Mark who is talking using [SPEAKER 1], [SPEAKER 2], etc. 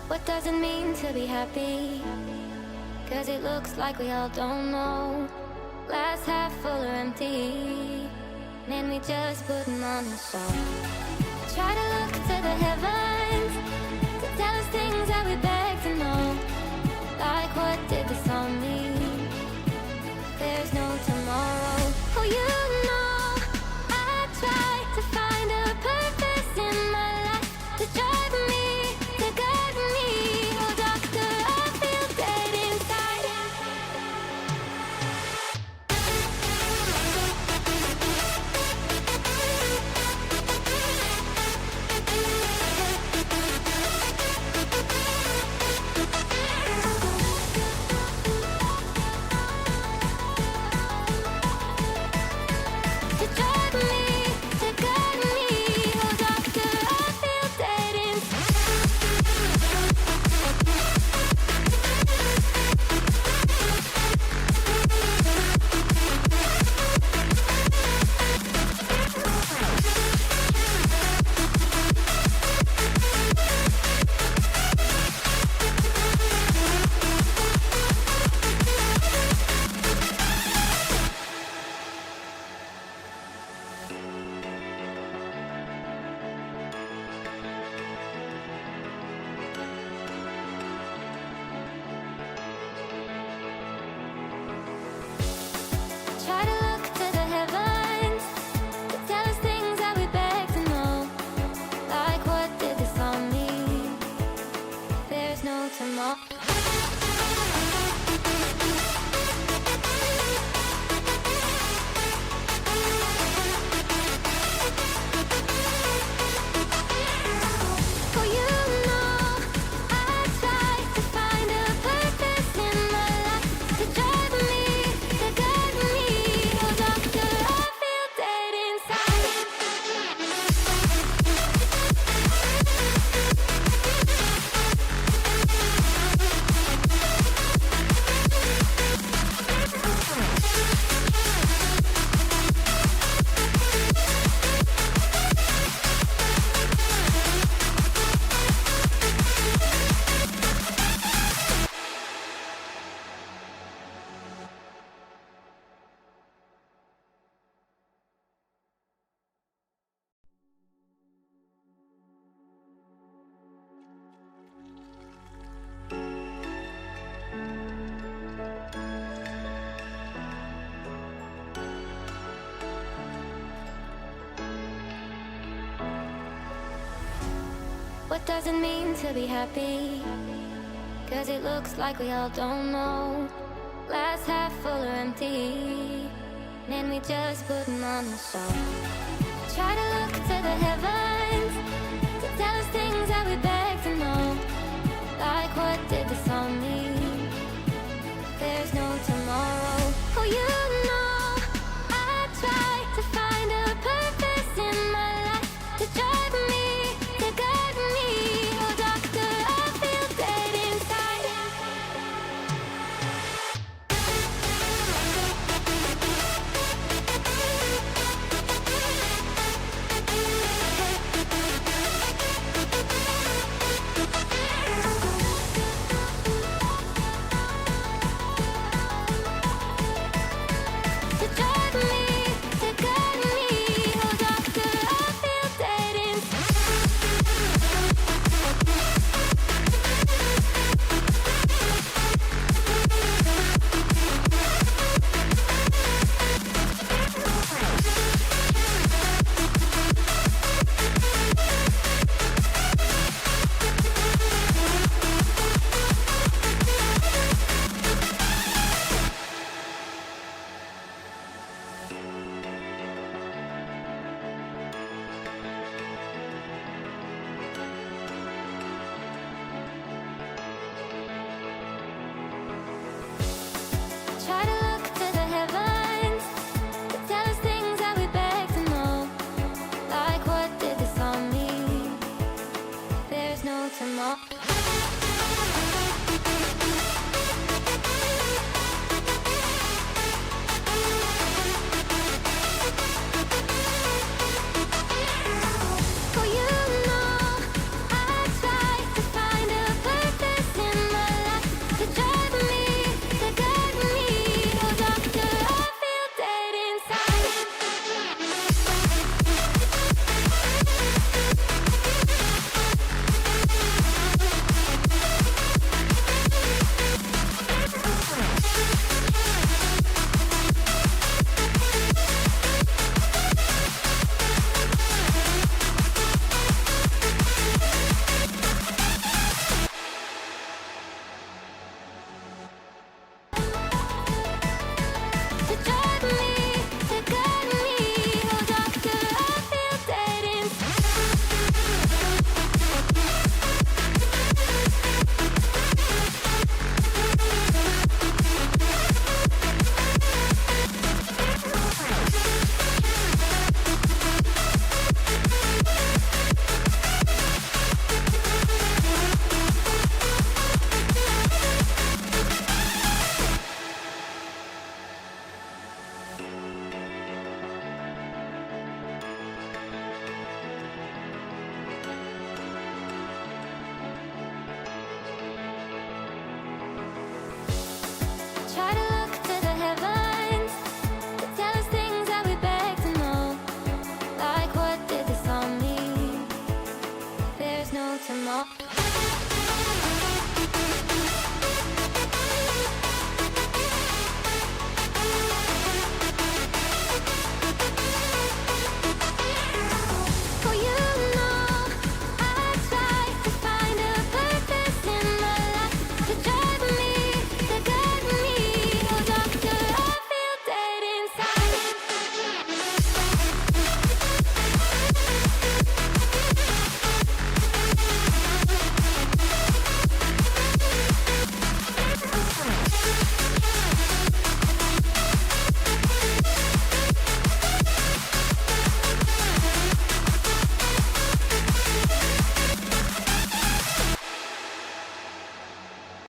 [SPEAKER 1] What does it mean to be happy? 'Cause it looks like we all don't know. Glass half full or empty, and we just putting on a show. Try to look to the heavens to tell us things that we beg to know. Like, what did the song mean? There's no tomorrow. Oh, you know, I try to find a purpose in my life to drive me, to guide me. Oh, doctor, I feel dead inside. To drive me, to guide me. Oh, doctor, I feel dead inside. Try to look to the heavens to tell us things that we beg to know. Like, what did the song mean? There's no tomorrow. Oh, you know, I try to find a purpose in my life to drive me, to guide me. Oh, doctor, I feel dead inside. What does it mean to be happy? 'Cause it looks like we all don't know. Glass half full or empty, and we just putting on a show. Try to look to the heavens to tell us things that we beg to know. Like, what did the song mean? There's no tomorrow. Oh, you know, I try to find a purpose in my life to drive me, to guide me. Oh, doctor, I feel dead inside. tomorrow.